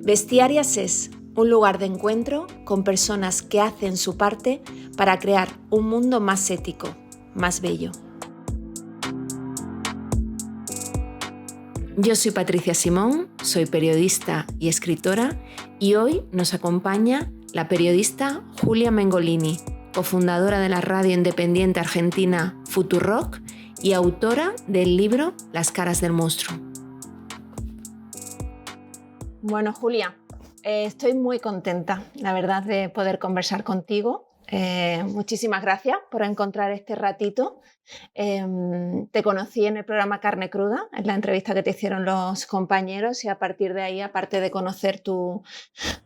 Bestiarias es un lugar de encuentro con personas que hacen su parte para crear un mundo más ético, más bello. Yo soy Patricia Simón, soy periodista y escritora, y hoy nos acompaña la periodista Julia Mengolini, cofundadora de la radio independiente argentina Futurock y autora del libro Las caras del monstruo. Bueno, Julia, estoy muy contenta, la verdad, de poder conversar contigo. Muchísimas gracias por encontrar este ratito. Te conocí en el programa Carne Cruda, en la entrevista que te hicieron los compañeros, y a partir de ahí, aparte de conocer tu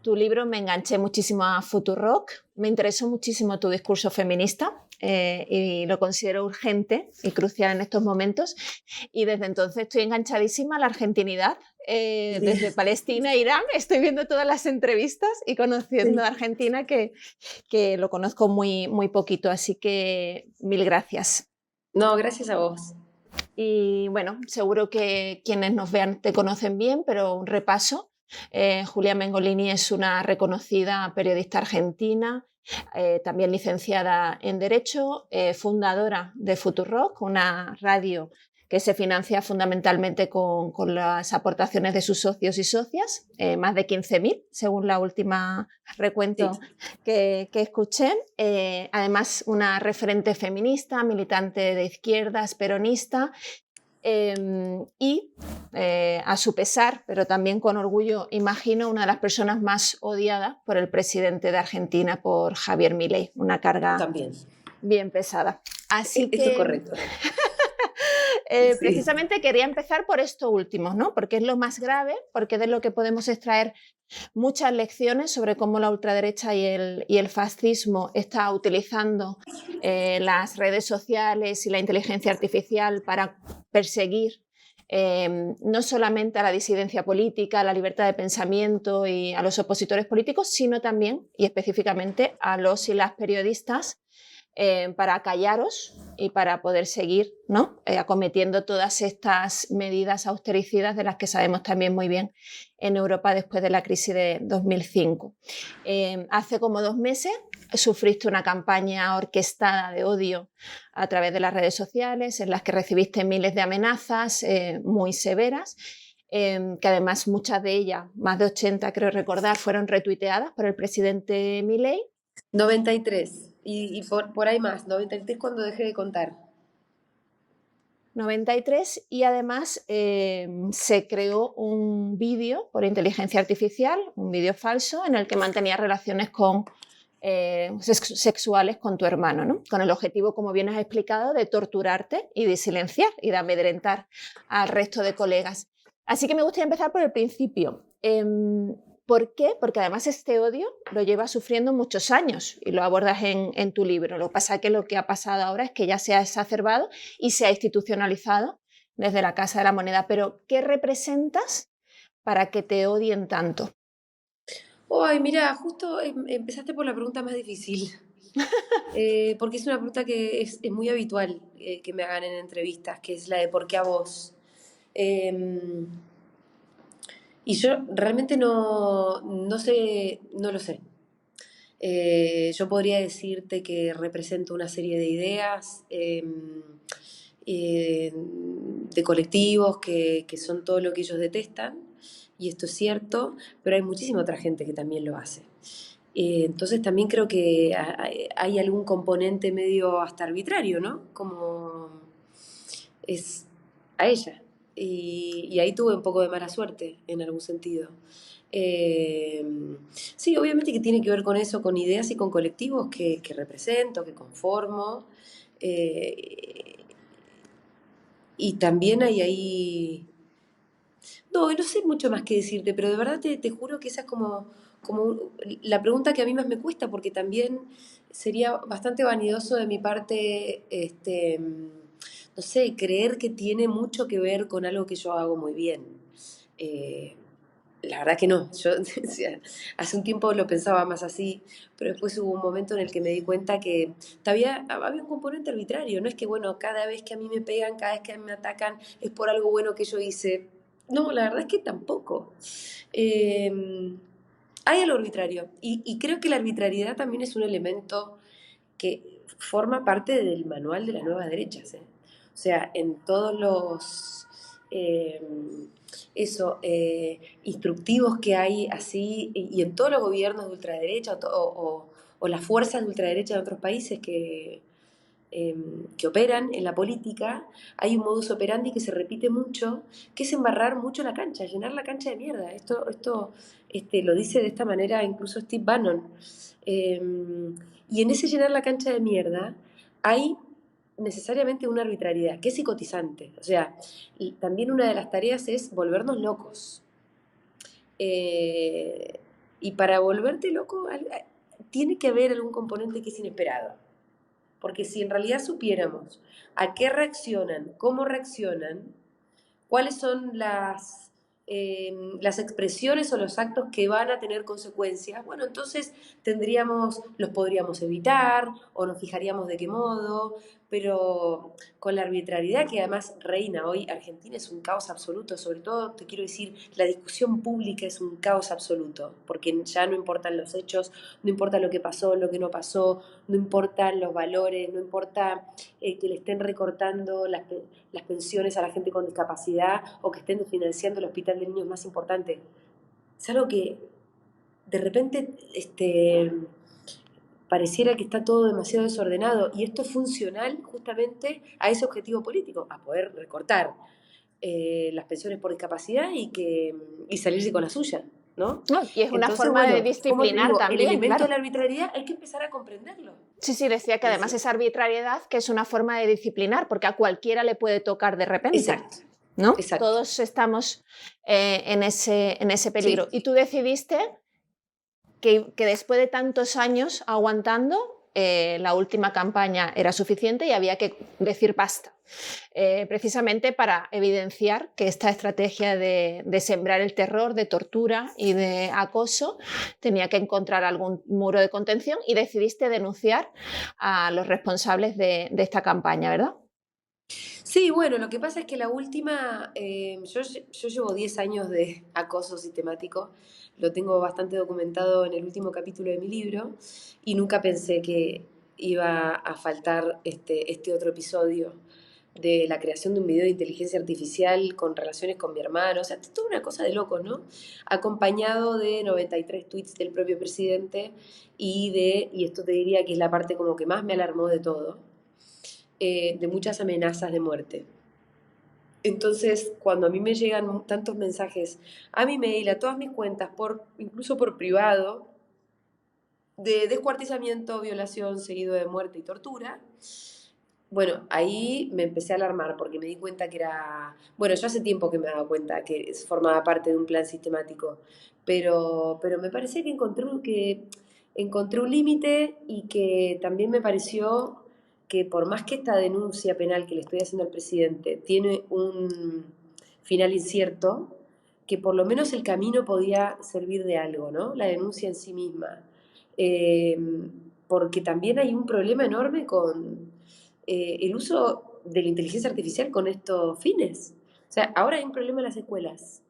libro, me enganché muchísimo a Futurock. Me interesó muchísimo tu discurso feminista y lo considero urgente y crucial en estos momentos. Y desde entonces estoy enganchadísima a la argentinidad. Desde Palestina, Irán, estoy viendo todas las entrevistas y conociendo a Argentina, que lo conozco muy, muy poquito. Así que mil gracias. No, gracias a vos. Y bueno, seguro que quienes nos vean te conocen bien, pero un repaso. Julia Mengolini es una reconocida periodista argentina, también licenciada en Derecho, fundadora de Futurock, una radio que se financia fundamentalmente con las aportaciones de sus socios y socias, más de 15.000, según la última recuento que escuché. Además, una referente feminista, militante de izquierdas, peronista, y a su pesar, pero también con orgullo, imagino, una de las personas más odiadas por el presidente de Argentina, por Javier Milei, una carga también bien pesada. Así Esto que... es correcto. Precisamente quería empezar por esto último, ¿no? Porque es lo más grave, porque es de lo que podemos extraer muchas lecciones sobre cómo la ultraderecha y el fascismo está utilizando las redes sociales y la inteligencia artificial para perseguir no solamente a la disidencia política, a la libertad de pensamiento y a los opositores políticos, sino también y específicamente a los y las periodistas, para acallaros y para poder seguir, ¿no? Acometiendo todas estas medidas austericidas de las que sabemos también muy bien en Europa después de la crisis de 2005. Hace como 2 meses sufriste una campaña orquestada de odio a través de las redes sociales, en las que recibiste miles de amenazas muy severas, que además muchas de ellas, más de 80 creo recordar, fueron retuiteadas por el presidente Milei. 93. Y por ahí más, 93 cuando dejé de contar. 93, y además se creó un vídeo por inteligencia artificial, un vídeo falso, en el que mantenía relaciones sexuales con tu hermano, ¿no? Con el objetivo, como bien has explicado, de torturarte y de silenciar y de amedrentar al resto de colegas. Así que me gustaría empezar por el principio. ¿Por qué? Porque además este odio lo llevas sufriendo muchos años y lo abordas en tu libro. Lo que pasa es que lo que ha pasado ahora es que ya se ha exacerbado y se ha institucionalizado desde la Casa de la Moneda. Pero, ¿qué representas para que te odien tanto? Ay, mira, justo empezaste por la pregunta más difícil. Porque es una pregunta que es muy habitual que me hagan en entrevistas, que es la de ¿por qué a vos? Y yo realmente no sé, no lo sé. Yo podría decirte que represento una serie de ideas, de colectivos que son todo lo que ellos detestan, y esto es cierto, pero hay muchísima otra gente que también lo hace. Entonces también creo que hay algún componente medio hasta arbitrario, ¿no? Como es a ella. Y ahí tuve un poco de mala suerte, en algún sentido. Sí, obviamente que tiene que ver con eso, con ideas y con colectivos que represento, que conformo. Y también hay ahí... No sé mucho más que decirte, pero de verdad te juro que esa es como la pregunta que a mí más me cuesta, porque también sería bastante vanidoso de mi parte, no sé, creer que tiene mucho que ver con algo que yo hago muy bien. La verdad que no. Yo o sea, hace un tiempo lo pensaba más así, pero después hubo un momento en el que me di cuenta que había un componente arbitrario. No es que, bueno, cada vez que a mí me pegan, cada vez que a mí me atacan, es por algo bueno que yo hice. No, la verdad es que tampoco. Eh, Hay algo arbitrario. Y creo que la arbitrariedad también es un elemento que forma parte del manual de las nuevas derechas, ¿eh? O sea, en todos los eh, instructivos que hay así, y en todos los gobiernos de ultraderecha o las fuerzas de ultraderecha de otros países que operan en la política, hay un modus operandi que se repite mucho, que es embarrar mucho la cancha, llenar la cancha de mierda. Esto lo dice de esta manera incluso Steve Bannon. Eh, y en ese llenar la cancha de mierda hay necesariamente una arbitrariedad, que es psicotizante. O sea, y también una de las tareas es volvernos locos. Eh, y para volverte loco tiene que haber algún componente que es inesperado. Porque si en realidad supiéramos a qué reaccionan, cómo reaccionan, cuáles son las expresiones o los actos que van a tener consecuencias, bueno, entonces los podríamos evitar o nos fijaríamos de qué modo, pero con la arbitrariedad que además reina hoy, Argentina es un caos absoluto, sobre todo te quiero decir, la discusión pública es un caos absoluto, porque ya no importan los hechos, no importa lo que pasó, lo que no pasó, no importan los valores, no importa que le estén recortando las pensiones a la gente con discapacidad o que estén financiando el hospital de niños más importante. Es algo que de repente pareciera que está todo demasiado desordenado y esto es funcional justamente a ese objetivo político, a poder recortar las pensiones por discapacidad y salirse con la suya, ¿no? No, y es una Entonces, forma de bueno, como te disciplinar digo, el también, elemento claro. de la arbitrariedad hay que empezar a comprenderlo. Sí, sí, decía que además esa arbitrariedad que es una forma de disciplinar, porque a cualquiera le puede tocar de repente. Exacto, ¿no? exacto. Todos estamos en ese peligro. Sí. Y tú decidiste que después de tantos años aguantando, la última campaña era suficiente y había que decir basta. Precisamente para evidenciar que esta estrategia de sembrar el terror, de tortura y de acoso tenía que encontrar algún muro de contención y decidiste denunciar a los responsables de esta campaña, ¿verdad? Sí, bueno, lo que pasa es que la última, yo llevo 10 años de acoso sistemático, lo tengo bastante documentado en el último capítulo de mi libro y nunca pensé que iba a faltar este otro episodio de la creación de un video de inteligencia artificial con relaciones con mi hermano, o sea, es toda una cosa de locos, ¿no? Acompañado de 93 tweets del propio presidente y esto te diría que es la parte como que más me alarmó de todo, de muchas amenazas de muerte. Entonces, cuando a mí me llegan tantos mensajes a mi mail, a todas mis cuentas, incluso por privado, de descuartizamiento, violación, seguido de muerte y tortura, bueno, ahí me empecé a alarmar porque me di cuenta que era... Bueno, yo hace tiempo que me daba cuenta que formaba parte de un plan sistemático, pero me parecía que encontré un límite y que también me pareció que por más que esta denuncia penal que le estoy haciendo al presidente tiene un final incierto, que por lo menos el camino podía servir de algo, ¿no? La denuncia en sí misma. Eh, Porque también hay un problema enorme con el uso de la inteligencia artificial con estos fines. O sea, ahora hay un problema en las escuelas,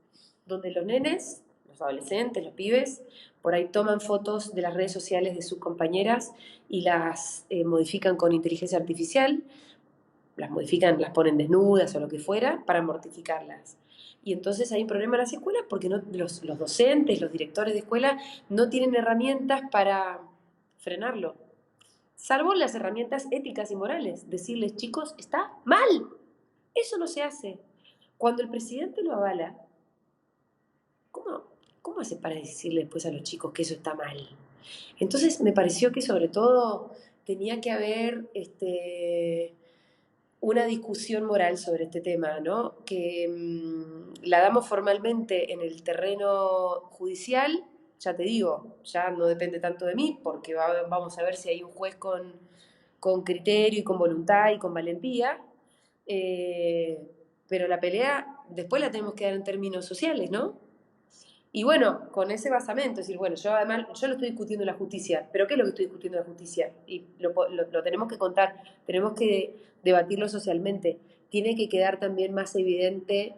donde los nenes, los adolescentes, los pibes, por ahí toman fotos de las redes sociales de sus compañeras y las modifican con inteligencia artificial, las modifican, las ponen desnudas o lo que fuera, para mortificarlas. Y entonces hay un problema en las escuelas porque los docentes, los directores de escuela no tienen herramientas para frenarlo, salvo las herramientas éticas y morales. Decirles, chicos, está mal. Eso no se hace. Cuando el presidente lo avala, ¿cómo, cómo hace para decirle después a los chicos que eso está mal? Entonces me pareció que sobre todo tenía que haber una discusión moral sobre este tema, ¿no? Que la damos formalmente en el terreno judicial, ya te digo, ya no depende tanto de mí, porque vamos a ver si hay un juez con criterio y con voluntad y con valentía, pero la pelea después la tenemos que dar en términos sociales, ¿no? Y bueno, con ese basamento, es decir, bueno, yo además, yo lo estoy discutiendo en la justicia, pero ¿qué es lo que estoy discutiendo en la justicia? Y lo tenemos que contar, tenemos que debatirlo socialmente. Tiene que quedar también más evidenciado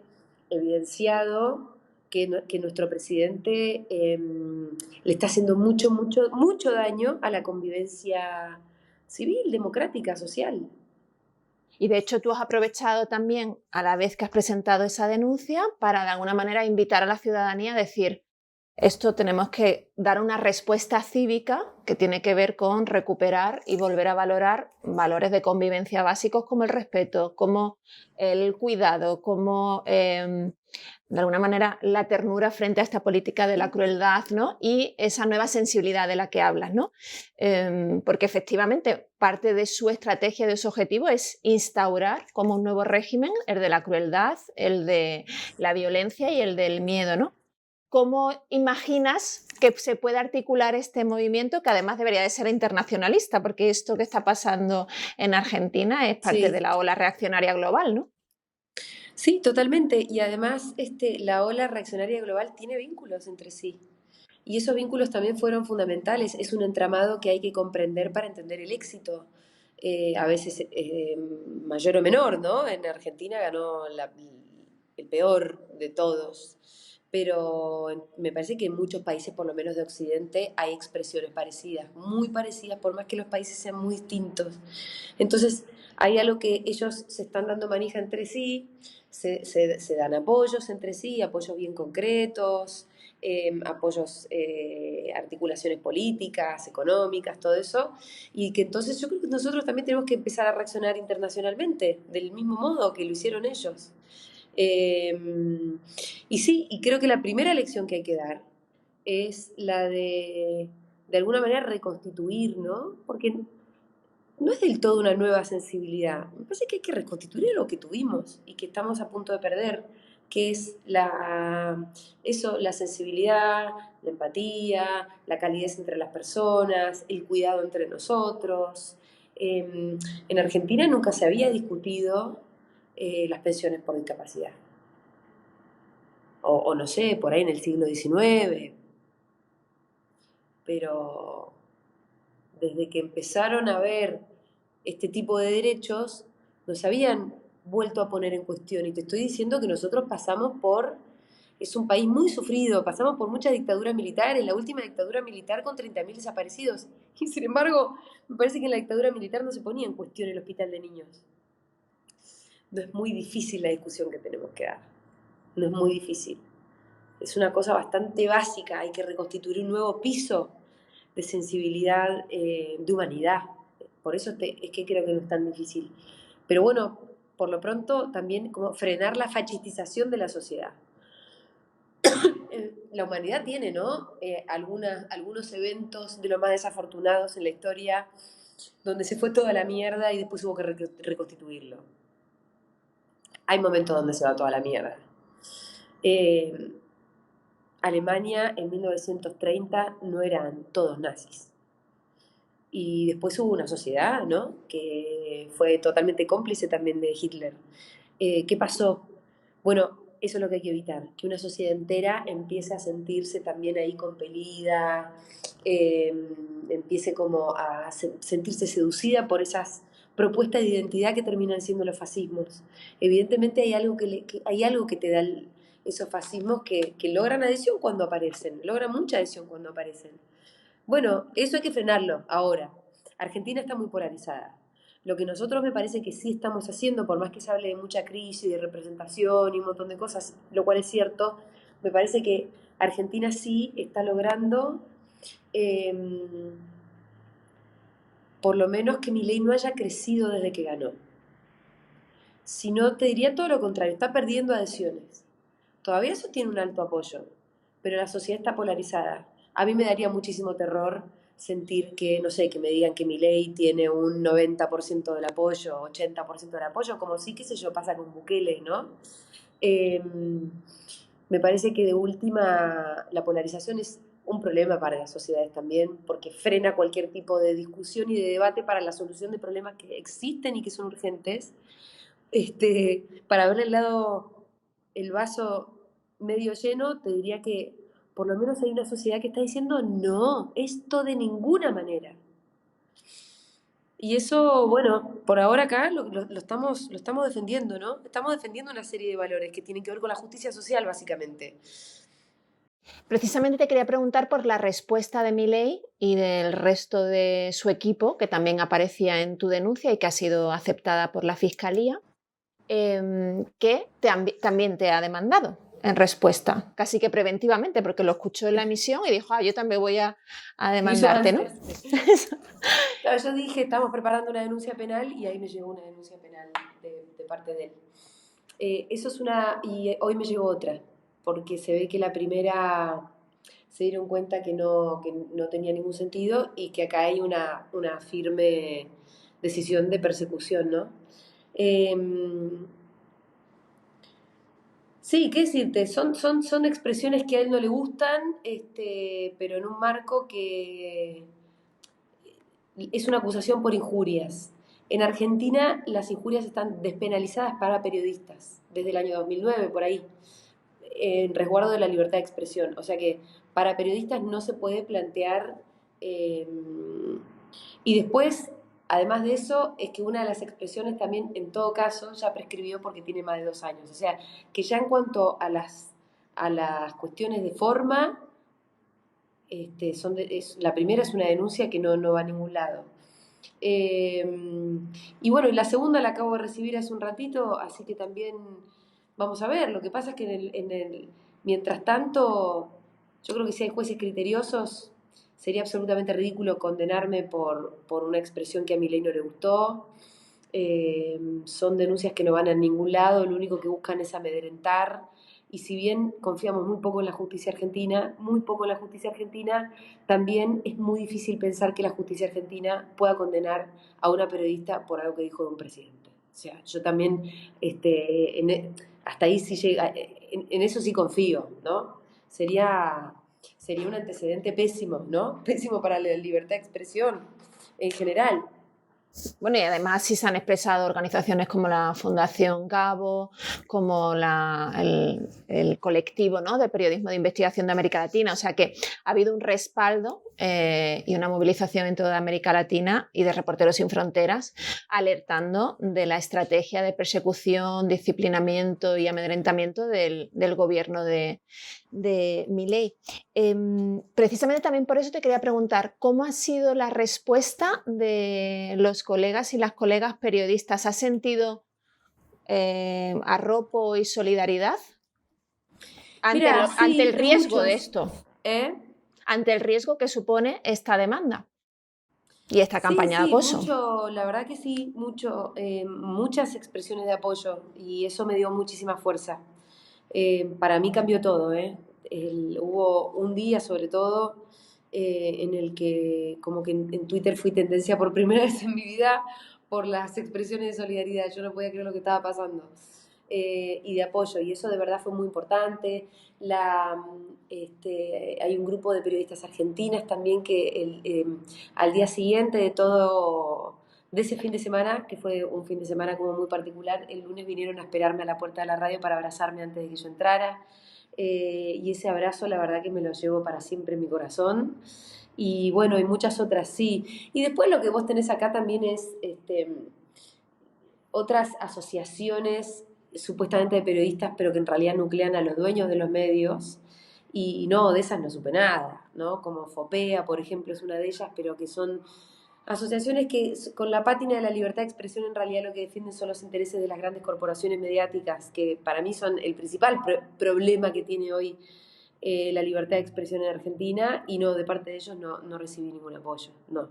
que nuestro presidente le está haciendo mucho daño a la convivencia civil, democrática, social. Y de hecho tú has aprovechado también, a la vez que has presentado esa denuncia, para de alguna manera invitar a la ciudadanía a decir, esto tenemos que dar una respuesta cívica que tiene que ver con recuperar y volver a valorar valores de convivencia básicos como el respeto, como el cuidado, como de alguna manera la ternura frente a esta política de la crueldad, ¿no? Y esa nueva sensibilidad de la que hablas, ¿no? Porque efectivamente parte de su estrategia, de su objetivo es instaurar como un nuevo régimen el de la crueldad, el de la violencia y el del miedo, ¿no? ¿Cómo imaginas que se puede articular este movimiento que además debería de ser internacionalista? Porque esto que está pasando en Argentina es parte de Sí, la ola reaccionaria global, ¿no? sí, totalmente. Y además, la ola reaccionaria global tiene vínculos entre sí. Y esos vínculos también fueron fundamentales. Es un entramado que hay que comprender para entender el éxito. A veces mayor o menor, ¿no? En Argentina ganó el peor de todos. Pero me parece que en muchos países, por lo menos de Occidente, hay expresiones parecidas, muy parecidas, por más que los países sean muy distintos. Entonces, hay algo que ellos se están dando manija entre sí, se dan apoyos entre sí, apoyos bien concretos, apoyos, articulaciones políticas, económicas, todo eso, y que entonces yo creo que nosotros también tenemos que empezar a reaccionar internacionalmente, del mismo modo que lo hicieron ellos. Eh, y sí, y creo que la primera lección que hay que dar es la de alguna manera, reconstituir, ¿no? Porque no es del todo una nueva sensibilidad. Me parece que hay que reconstituir lo que tuvimos y que estamos a punto de perder, que es la sensibilidad, la empatía, la calidez entre las personas, el cuidado entre nosotros. En Argentina nunca se había discutido las pensiones por discapacidad. O no sé, por ahí en el siglo XIX, pero desde que empezaron a ver este tipo de derechos, nos habían vuelto a poner en cuestión. Y te estoy diciendo que nosotros es un país muy sufrido, pasamos por muchas dictaduras militares, la última dictadura militar con 30.000 desaparecidos. Y sin embargo, me parece que en la dictadura militar no se ponía en cuestión el hospital de niños. No es muy difícil la discusión que tenemos que dar. No es muy difícil. Es una cosa bastante básica, hay que reconstituir un nuevo piso de sensibilidad, de humanidad. Por eso es que creo que no es tan difícil. Pero bueno, por lo pronto también como frenar la fachitización de la sociedad. La humanidad tiene, ¿no? Algunos eventos de los más desafortunados en la historia donde se fue toda la mierda y después hubo que reconstituirlo. Hay momentos donde se va toda la mierda. Alemania en 1930 no eran todos nazis. Y después hubo una sociedad, ¿no? Que fue totalmente cómplice también de Hitler. ¿Qué pasó? Bueno, eso es lo que hay que evitar, que una sociedad entera empiece a sentirse también ahí compelida, empiece como a sentirse seducida por esas propuestas de identidad que terminan siendo los fascismos. Evidentemente hay algo que te da esos fascismos que logran adhesión cuando aparecen, logran mucha adhesión cuando aparecen. Bueno, eso hay que frenarlo ahora. Argentina está muy polarizada. Lo que nosotros me parece que sí estamos haciendo, por más que se hable de mucha crisis, de representación y un montón de cosas, lo cual es cierto, me parece que Argentina sí está logrando, eh, por lo menos que Milei no haya crecido desde que ganó. Si no, te diría todo lo contrario, está perdiendo adhesiones. Todavía eso tiene un alto apoyo, pero la sociedad está polarizada. A mí me daría muchísimo terror sentir que, no sé, que me digan que mi ley tiene un 90% del apoyo, 80% del apoyo, como sí, qué sé yo, pasa con Bukele, ¿no? Eh, Me parece que de última la polarización es un problema para las sociedades también, porque frena cualquier tipo de discusión y de debate para la solución de problemas que existen y que son urgentes. Para ver el vaso medio lleno, te diría que por lo menos hay una sociedad que está diciendo no, esto de ninguna manera. Y eso, bueno, por ahora acá lo estamos defendiendo, ¿no? Estamos defendiendo una serie de valores que tienen que ver con la justicia social, básicamente. Precisamente te quería preguntar por la respuesta de Milei y del resto de su equipo, que también aparecía en tu denuncia y que ha sido aceptada por la Fiscalía, que también te ha demandado en respuesta, casi que preventivamente, porque lo escuchó en la emisión y dijo, yo también voy a demandarte, ¿no? Claro, yo dije, estamos preparando una denuncia penal y ahí me llegó una denuncia penal de parte de él. Eso es una, y hoy me llegó otra, porque se ve que la primera se dieron cuenta que no tenía ningún sentido y que acá hay una firme decisión de persecución, ¿no? Sí, qué decirte, son expresiones que a él no le gustan, pero en un marco que es una acusación por injurias. En Argentina las injurias están despenalizadas para periodistas desde el año 2009, por ahí, en resguardo de la libertad de expresión. O sea que para periodistas no se puede plantear... y después, además de eso, es que una de las expresiones también, en todo caso, ya prescribió porque tiene más de 2 años. O sea, que ya en cuanto a las cuestiones de forma, la primera es una denuncia que no va a ningún lado. Y bueno, y la segunda la acabo de recibir hace un ratito, así que también vamos a ver. Lo que pasa es que mientras tanto, yo creo que si hay jueces criteriosos, sería absolutamente ridículo condenarme por una expresión que a mi ley no le gustó. Son denuncias que no van a ningún lado, lo único que buscan es amedrentar. Y si bien confiamos muy poco en la justicia argentina, también es muy difícil pensar que la justicia argentina pueda condenar a una periodista por algo que dijo de un presidente. O sea, yo también, hasta ahí sí llega, en eso sí confío, ¿no? Sería un antecedente pésimo, ¿no? Pésimo para la libertad de expresión en general. Bueno, y además sí se han expresado organizaciones como la Fundación Gabo, como el colectivo, ¿no?, de periodismo de investigación de América Latina. O sea que ha habido un respaldo y una movilización en toda América Latina y de Reporteros Sin Fronteras alertando de la estrategia de persecución, disciplinamiento y amedrentamiento del gobierno de Milei. Precisamente también por eso te quería preguntar, ¿cómo ha sido la respuesta de los colegas y las colegas periodistas? ¿Has sentido arropo y solidaridad ante el riesgo de esto? Ante el riesgo que supone esta demanda y esta campaña de acoso. Mucho, la verdad que sí, muchas expresiones de apoyo y eso me dio muchísima fuerza. Para mí cambió todo, hubo un día sobre todo en el que como que en Twitter fui tendencia por primera vez en mi vida por las expresiones de solidaridad. Yo no podía creer lo que estaba pasando. Y de apoyo, y eso de verdad fue muy importante. Hay un grupo de periodistas argentinas también que al día siguiente de ese fin de semana, que fue un fin de semana como muy particular, el lunes vinieron a esperarme a la puerta de la radio para abrazarme antes de que yo entrara. Y ese abrazo la verdad que me lo llevo para siempre en mi corazón. Y bueno, y muchas otras sí. Y después lo que vos tenés acá también es otras asociaciones supuestamente de periodistas, pero que en realidad nuclean a los dueños de los medios. Y no, de esas no supe nada, ¿no? Como FOPEA, por ejemplo, es una de ellas, pero que son asociaciones que con la pátina de la libertad de expresión en realidad lo que defienden son los intereses de las grandes corporaciones mediáticas, que para mí son el principal problema que tiene hoy la libertad de expresión en Argentina, y no, de parte de ellos no recibí ningún apoyo, no.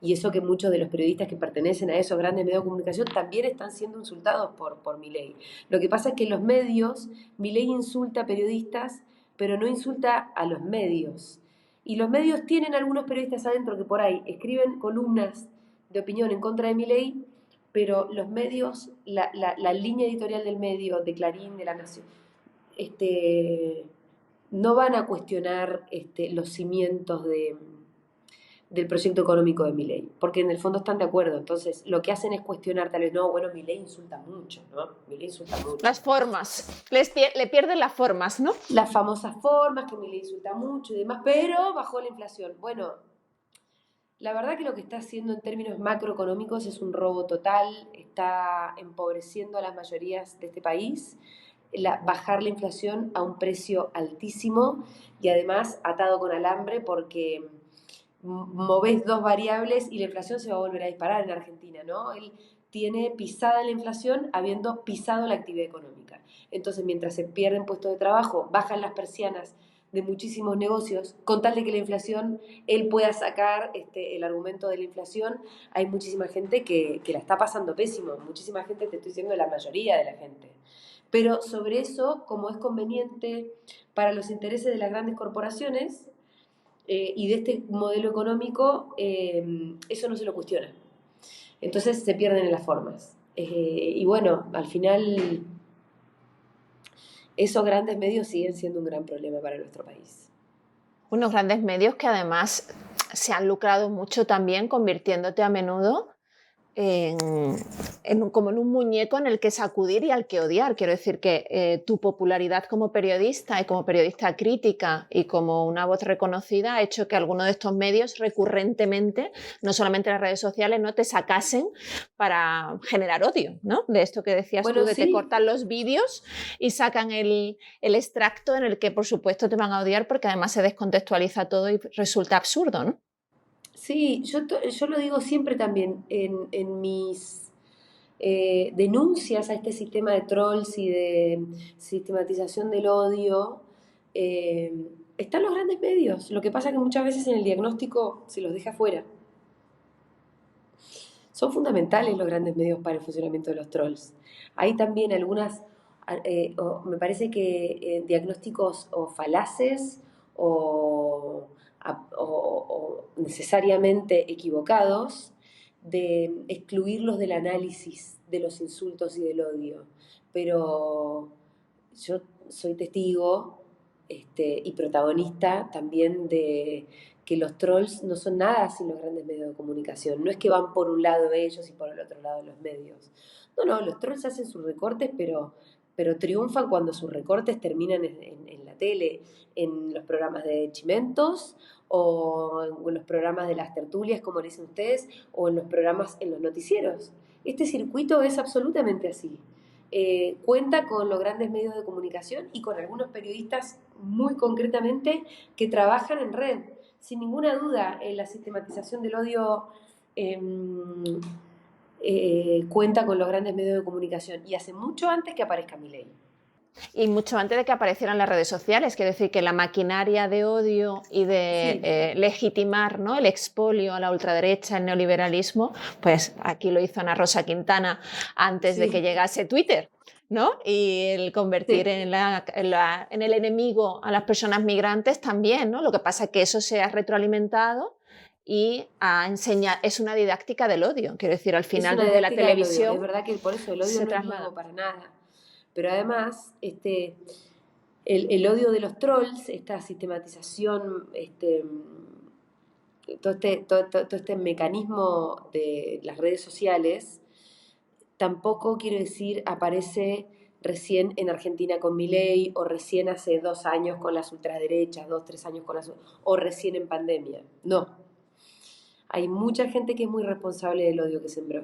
Y eso que muchos de los periodistas que pertenecen a esos grandes medios de comunicación también están siendo insultados por Milei. Lo que pasa es que en los medios, Milei insulta a periodistas, pero no insulta a los medios. Y los medios tienen algunos periodistas adentro que por ahí escriben columnas de opinión en contra de Milei, pero los medios, la línea editorial del medio, de Clarín, de La Nación, no van a cuestionar los cimientos del proyecto económico de Milei, porque en el fondo están de acuerdo. Entonces, lo que hacen es cuestionar, tal vez, no, bueno, Milei insulta mucho, ¿no? Milei insulta mucho. Las formas, le pierden las formas, ¿no? Las famosas formas, que Milei insulta mucho y demás, pero bajó la inflación. Bueno, la verdad que lo que está haciendo en términos macroeconómicos es un robo total, está empobreciendo a las mayorías de este país, bajar la inflación a un precio altísimo y además atado con alambre porque movés dos variables y la inflación se va a volver a disparar en Argentina, ¿no? Él tiene pisada la inflación habiendo pisado la actividad económica. Entonces, mientras se pierden puestos de trabajo, bajan las persianas de muchísimos negocios, con tal de que la inflación, él pueda sacar el argumento de la inflación, hay muchísima gente que la está pasando pésimo, muchísima gente, te estoy diciendo la mayoría de la gente. Pero sobre eso, como es conveniente para los intereses de las grandes corporaciones, y de este modelo económico, eso no se lo cuestiona. Entonces se pierden en las formas. Y bueno, al final esos grandes medios siguen siendo un gran problema para nuestro país. Unos grandes medios que además se han lucrado mucho también convirtiéndote a menudo como en un muñeco en el que sacudir y al que odiar. Quiero decir que tu popularidad como periodista y como periodista crítica y como una voz reconocida ha hecho que algunos de estos medios recurrentemente, no solamente en las redes sociales, no te sacasen para generar odio, ¿no? De esto que decías bueno, tú, de sí. te cortan los vídeos y sacan el extracto en el que por supuesto te van a odiar porque además se descontextualiza todo y resulta absurdo, ¿no? Sí, yo lo digo siempre también en mis denuncias a este sistema de trolls y de sistematización del odio. Están los grandes medios. Lo que pasa es que muchas veces en el diagnóstico se los deja fuera. Son fundamentales los grandes medios para el funcionamiento de los trolls. Hay también algunas, me parece que diagnósticos o falaces o, o necesariamente equivocados de excluirlos del análisis de los insultos y del odio. Pero yo soy testigo y protagonista también de que los trolls no son nada sin los grandes medios de comunicación. No es que van por un lado ellos y por el otro lado los medios. No, los trolls hacen sus recortes, pero triunfan cuando sus recortes terminan en la tele, en los programas de Chimentos, o en los programas de las tertulias, como dicen ustedes, o en los programas, en los noticieros. Este circuito es absolutamente así. Cuenta con los grandes medios de comunicación y con algunos periodistas muy concretamente que trabajan en red. Sin ninguna duda, la sistematización del odio cuenta con los grandes medios de comunicación y hace mucho antes que aparezca Milei. Y mucho antes de que aparecieran las redes sociales, quiero decir que la maquinaria de odio y de legitimar, ¿no?, el expolio a la ultraderecha, el neoliberalismo, pues aquí lo hizo Ana Rosa Quintana antes de que llegase Twitter, ¿no? Y el convertir en el enemigo a las personas migrantes también, ¿no? Lo que pasa es que eso se ha retroalimentado y es una didáctica del odio. Quiero decir, al final desde la televisión. Es verdad que por eso el odio no es nuevo para nada. Pero además, el odio de los trolls, esta sistematización, todo este mecanismo de las redes sociales, tampoco, quiero decir, aparece recién en Argentina con Milei, o recién hace 2 años con las ultraderechas, 2, 3 años o recién en pandemia. No. Hay mucha gente que es muy responsable del odio que sembró.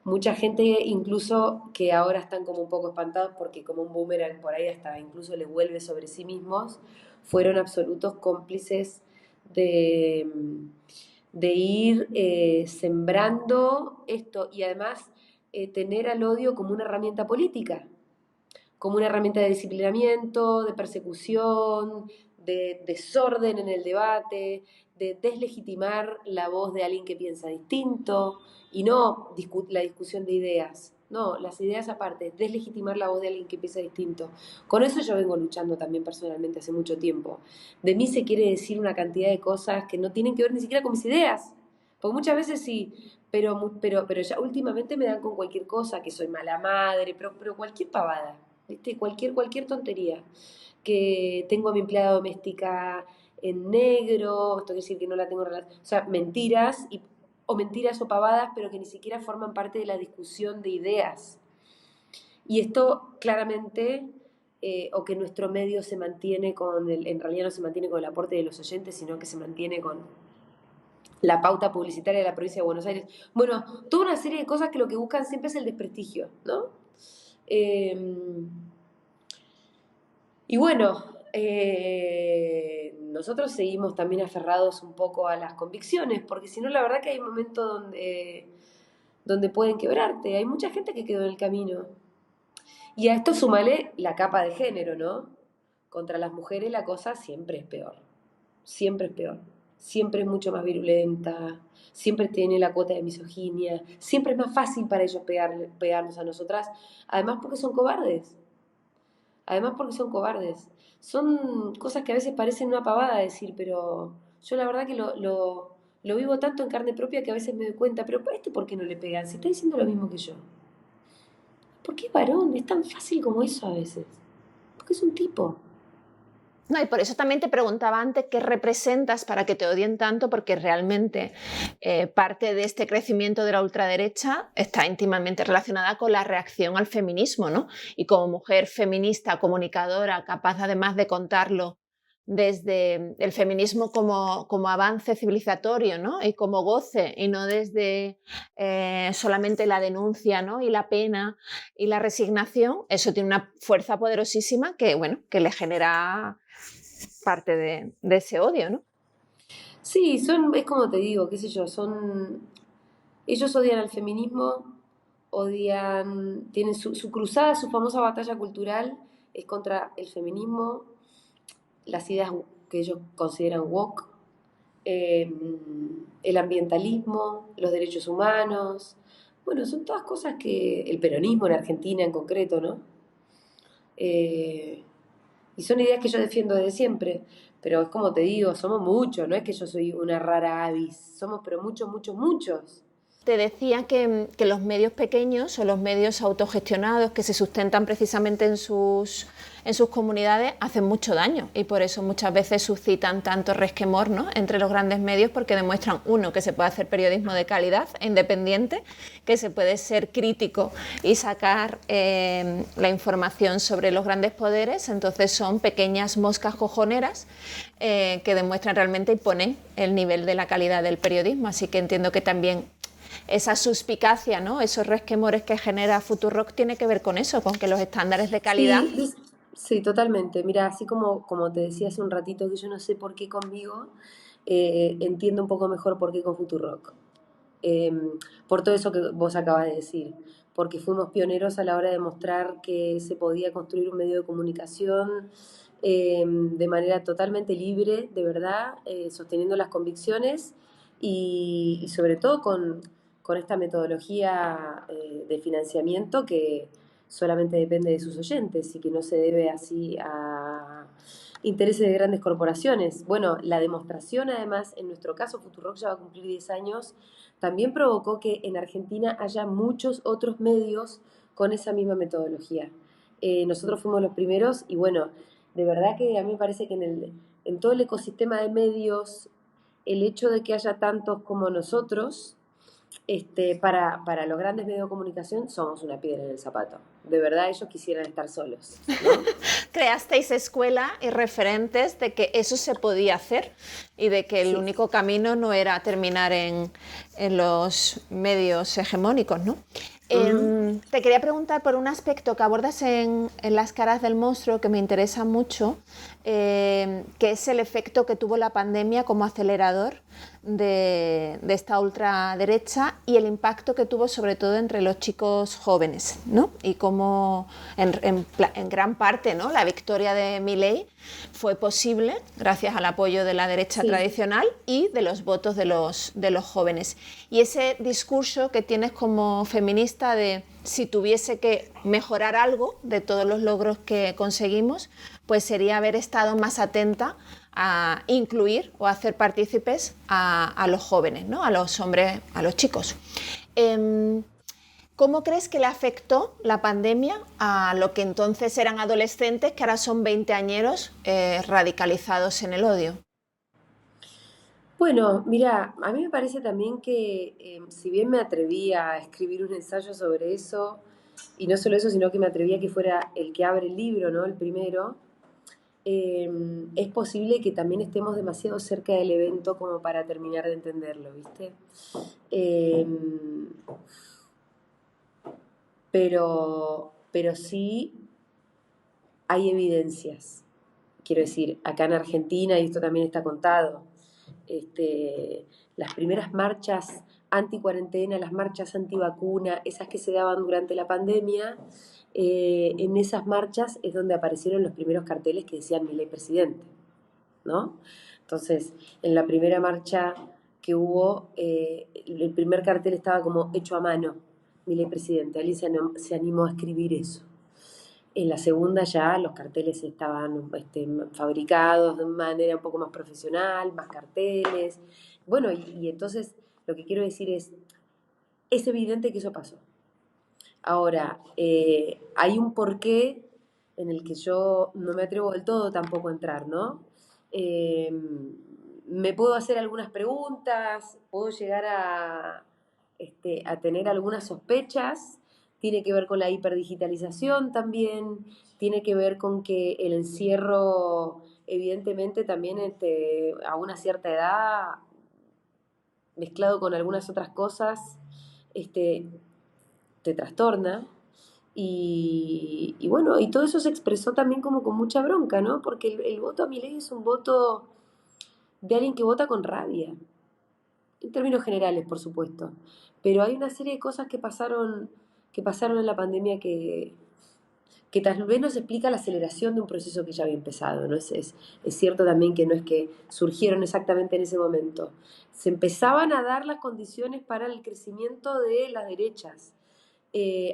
Mucha gente incluso que ahora están como un poco espantados porque como un boomerang por ahí hasta incluso les vuelve sobre sí mismos, fueron absolutos cómplices de ir sembrando esto y además tener al odio como una herramienta política, como una herramienta de disciplinamiento, de persecución, de desorden en el debate, de deslegitimar la voz de alguien que piensa distinto y no la discusión de ideas. No, las ideas aparte, deslegitimar la voz de alguien que piensa distinto. Con eso yo vengo luchando también personalmente hace mucho tiempo. De mí se quiere decir una cantidad de cosas que no tienen que ver ni siquiera con mis ideas. Porque muchas veces sí, pero ya últimamente me dan con cualquier cosa, que soy mala madre, pero cualquier pavada, ¿viste? Cualquier tontería. Que tengo a mi empleada doméstica en negro, esto quiere decir que no la tengo relación, o sea, mentiras, o mentiras o pavadas, pero que ni siquiera forman parte de la discusión de ideas. Y esto claramente, o que nuestro medio se mantiene en realidad no se mantiene con el aporte de los oyentes, sino que se mantiene con la pauta publicitaria de la provincia de Buenos Aires. Bueno, toda una serie de cosas que lo que buscan siempre es el desprestigio, ¿no? Y bueno, nosotros seguimos también aferrados un poco a las convicciones, porque si no, la verdad que hay momentos donde pueden quebrarte. Hay mucha gente que quedó en el camino. Y a esto súmale la capa de género, ¿no? Contra las mujeres la cosa siempre es peor. Siempre es peor. Siempre es mucho más virulenta. Siempre tiene la cuota de misoginia. Siempre es más fácil para ellos pegarnos a nosotras. Además porque son cobardes. Son cosas que a veces parecen una pavada decir, pero yo la verdad que lo vivo tanto en carne propia que a veces me doy cuenta, pero ¿esto por qué no le pegan? Si está diciendo lo mismo que yo. ¿Por qué varón? Es tan fácil como eso a veces. Porque es un tipo. No, y por eso también te preguntaba antes qué representas para que te odien tanto, porque realmente parte de este crecimiento de la ultraderecha está íntimamente relacionada con la reacción al feminismo, ¿no? Y como mujer feminista, comunicadora, capaz además de contarlo desde el feminismo como avance civilizatorio, ¿no? Y como goce, y no desde solamente la denuncia, ¿no? Y la pena y la resignación, eso tiene una fuerza poderosísima que, bueno, que le genera parte de ese odio, ¿no? Sí, es como te digo, qué sé yo, ellos odian al feminismo, tienen su cruzada, su famosa batalla cultural es contra el feminismo, las ideas que ellos consideran woke, el ambientalismo, los derechos humanos, bueno, son todas cosas el peronismo en Argentina en concreto, ¿no? Y son ideas que yo defiendo desde siempre, pero es como te digo, somos muchos, no es que yo soy una rara avis, somos pero muchos, muchos, muchos. Te decía que los medios pequeños o los medios autogestionados que se sustentan precisamente en sus comunidades hacen mucho daño y por eso muchas veces suscitan tanto resquemor, ¿no? Entre los grandes medios, porque demuestran, uno, que se puede hacer periodismo de calidad e independiente, que se puede ser crítico y sacar la información sobre los grandes poderes. Entonces son pequeñas moscas cojoneras que demuestran realmente y ponen el nivel de la calidad del periodismo. Así que entiendo que también esa suspicacia, ¿no? Esos resquemores que genera Futurock tiene que ver con eso, con que los estándares de calidad... Sí, totalmente. Mira, así como te decía hace un ratito que yo no sé por qué conmigo, entiendo un poco mejor por qué con Futurock. Por todo eso que vos acabas de decir. Porque fuimos pioneros a la hora de mostrar que se podía construir un medio de comunicación de manera totalmente libre, de verdad, sosteniendo las convicciones y sobre todo con esta metodología de financiamiento que solamente depende de sus oyentes y que no se debe así a intereses de grandes corporaciones. Bueno, la demostración además, en nuestro caso Futurock ya va a cumplir 10 años, también provocó que en Argentina haya muchos otros medios con esa misma metodología. Nosotros fuimos los primeros y bueno, de verdad que a mí me parece que en todo el ecosistema de medios, el hecho de que haya tantos como nosotros, para los grandes medios de comunicación somos una piedra en el zapato. De verdad ellos quisieran estar solos, ¿no? Creasteis escuela y referentes de que eso se podía hacer y de que el único camino no era terminar en los medios hegemónicos, ¿no? Te quería preguntar por un aspecto que abordas en Las caras del monstruo que me interesa mucho, que es el efecto que tuvo la pandemia como acelerador de esta ultraderecha y el impacto que tuvo sobre todo entre los chicos jóvenes, ¿no? Y cómo en gran parte, ¿no? La victoria de Milei fue posible gracias al apoyo de la derecha tradicional y de los votos de los jóvenes. Y ese discurso que tienes como feminista de si tuviese que mejorar algo de todos los logros que conseguimos, pues sería haber estado más atenta a incluir o hacer partícipes a los jóvenes, ¿no? A los hombres, a los chicos. ¿Cómo crees que le afectó la pandemia a lo que entonces eran adolescentes, que ahora son veinteañeros radicalizados en el odio? Bueno, mira, a mí me parece también que si bien me atreví a escribir un ensayo sobre eso, y no solo eso, sino que me atreví a que fuera el que abre el libro, ¿no? El primero, es posible que también estemos demasiado cerca del evento como para terminar de entenderlo, ¿viste? Eh, pero sí hay evidencias. Quiero decir, acá en Argentina, y esto también está contado, este, las primeras marchas anti-cuarentena, las marchas anti-vacuna, esas que se daban durante la pandemia, en esas marchas es donde aparecieron los primeros carteles que decían Milei presidente, ¿no? Entonces, en la primera marcha que hubo, el primer cartel estaba como hecho a mano, Milei presidente. Alguien se animó a escribir eso. En la segunda ya los carteles estaban fabricados de manera un poco más profesional, más carteles. Bueno, y entonces lo que quiero decir es evidente que eso pasó. Ahora, hay un porqué en el que yo no me atrevo del todo tampoco a entrar, ¿no? Eh, Me puedo hacer algunas preguntas, puedo llegar a tener algunas sospechas, tiene que ver con la hiperdigitalización también, tiene que ver con que el encierro, evidentemente también a una cierta edad, mezclado con algunas otras cosas, este, te trastorna. Y bueno, y todo eso se expresó también como con mucha bronca, ¿no? Porque el voto a Milei es un voto de alguien que vota con rabia, en términos generales, por supuesto. Pero hay una serie de cosas que pasaron en la pandemia que tal vez nos explica la aceleración de un proceso que ya había empezado, ¿no? Es cierto también que no es que surgieron exactamente en ese momento. Se empezaban a dar las condiciones para el crecimiento de las derechas.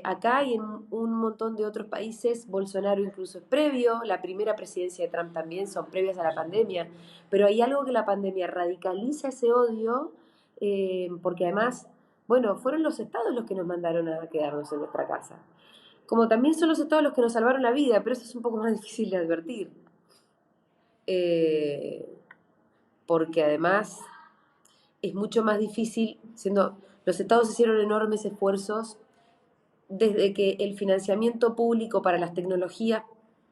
Acá y en un montón de otros países, Bolsonaro incluso es previo, la primera presidencia de Trump también son previas a la pandemia, pero hay algo que la pandemia radicaliza ese odio, porque además, bueno, fueron los estados los que nos mandaron a quedarnos en nuestra casa. Como también son los estados los que nos salvaron la vida, pero eso es un poco más difícil de advertir. Eh, Porque además es mucho más difícil, siendo los estados hicieron enormes esfuerzos desde que el financiamiento público para las tecnologías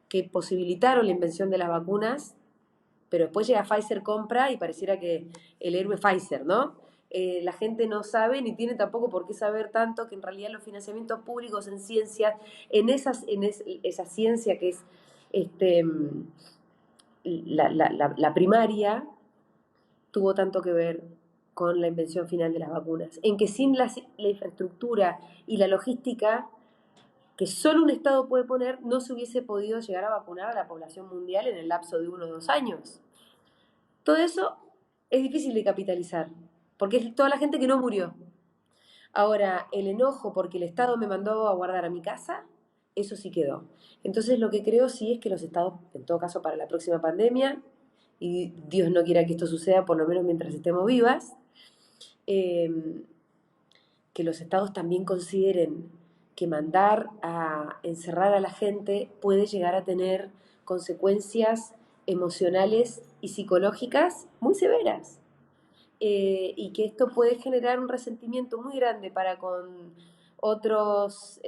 que posibilitaron la invención de las vacunas, pero después llega Pfizer, compra y pareciera que el héroe Pfizer, ¿no? La gente no sabe ni tiene tampoco por qué saber tanto que en realidad los financiamientos públicos en ciencia, esa ciencia que es este, la primaria, tuvo tanto que ver con la invención final de las vacunas, en que sin la infraestructura y la logística que solo un Estado puede poner, no se hubiese podido llegar a vacunar a la población mundial en el lapso de 1 o 2 años. Todo eso es difícil de capitalizar, porque es toda la gente que no murió. Ahora, el enojo porque el Estado me mandó a guardar a mi casa, eso sí quedó. Entonces lo que creo sí es que los Estados, en todo caso para la próxima pandemia, y Dios no quiera que esto suceda, por lo menos mientras estemos vivas, eh, que los Estados también consideren que mandar a encerrar a la gente puede llegar a tener consecuencias emocionales y psicológicas muy severas. Y que esto puede generar un resentimiento muy grande para con otros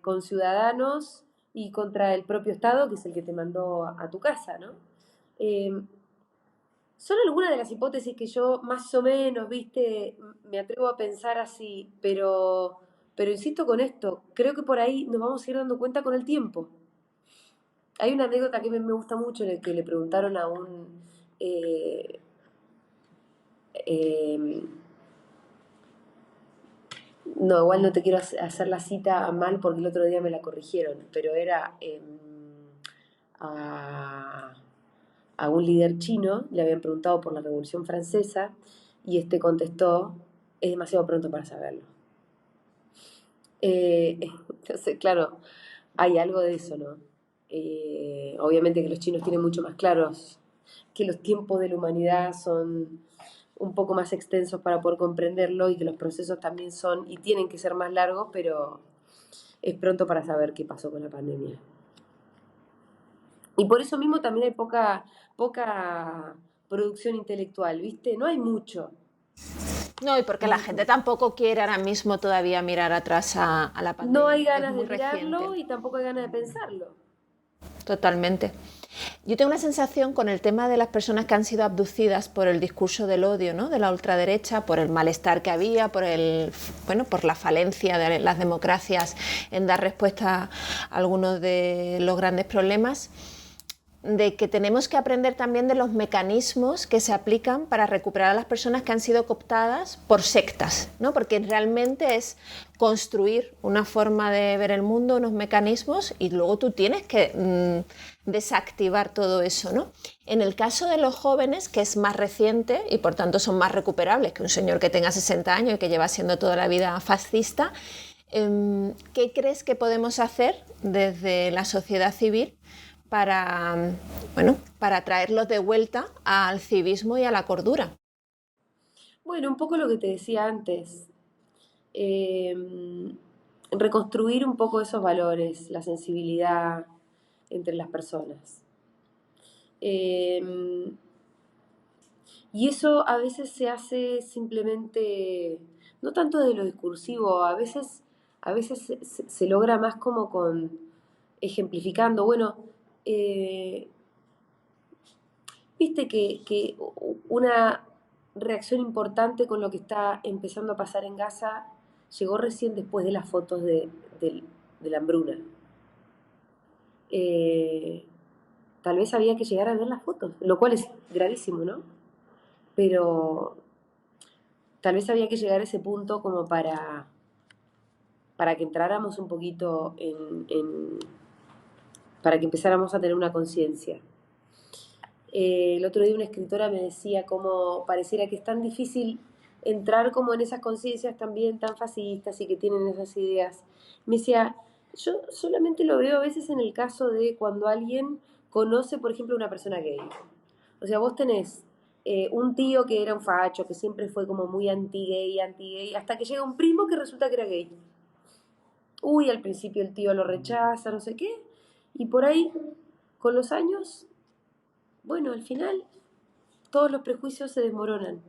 conciudadanos y contra el propio Estado, que es el que te mandó a tu casa, ¿no? Eh, Son algunas de las hipótesis que yo más o menos, viste, me atrevo a pensar así, pero insisto con esto, creo que por ahí nos vamos a ir dando cuenta con el tiempo. Hay una anécdota que me gusta mucho, en el que le preguntaron a un... eh, eh, no, igual no te quiero hacer la cita mal porque el otro día me la corrigieron, pero era a, a un líder chino, le habían preguntado por la Revolución Francesa y este contestó, es demasiado pronto para saberlo. Entonces, claro, hay algo de eso, ¿no? Obviamente que los chinos tienen mucho más claros que los tiempos de la humanidad son un poco más extensos para poder comprenderlo y que los procesos también son y tienen que ser más largos, pero es pronto para saber qué pasó con la pandemia. Y por eso mismo también hay poca producción intelectual, ¿viste? No hay mucho. No, y porque la gente tampoco quiere ahora mismo todavía mirar atrás a la No hay pandemia, es ganas de muy reciente, mirarlo y tampoco hay ganas de pensarlo. totalmente. Yo tengo una sensación con el tema de las personas que han sido abducidas por el discurso del odio, ¿no? De la ultraderecha, por el malestar que había, por la falencia de las democracias en dar respuesta a algunos de los grandes problemas, de que tenemos que aprender también de los mecanismos que se aplican para recuperar a las personas que han sido cooptadas por sectas, ¿no? Porque realmente es construir una forma de ver el mundo, unos mecanismos, y luego tú tienes que desactivar todo eso, ¿no? En el caso de los jóvenes, que es más reciente y por tanto son más recuperables que un señor que tenga 60 años y que lleva siendo toda la vida fascista, ¿qué crees que podemos hacer desde la sociedad civil para traerlos de vuelta al civismo y a la cordura? Bueno, un poco lo que te decía antes, eh, reconstruir un poco esos valores, la sensibilidad entre las personas. Eh, y eso a veces se hace simplemente, no tanto de lo discursivo, a veces se logra más como con ejemplificando. Bueno, eh, viste que una reacción importante con lo que está empezando a pasar en Gaza llegó recién después de las fotos de la hambruna. Eh, Tal vez había que llegar a ver las fotos, lo cual es gravísimo, ¿no? Pero tal vez había que llegar a ese punto como para que entráramos un poquito para que empezáramos a tener una conciencia. El otro día una escritora me decía cómo pareciera que es tan difícil entrar como en esas conciencias también tan fascistas y que tienen esas ideas. Me decía, yo solamente lo veo a veces en el caso de cuando alguien conoce, por ejemplo, a una persona gay. O sea, vos tenés un tío que era un facho, que siempre fue como muy anti-gay, hasta que llega un primo que resulta que era gay. Uy, al principio el tío lo rechaza, no sé qué, y por ahí, con los años, bueno, al final todos los prejuicios se desmoronan,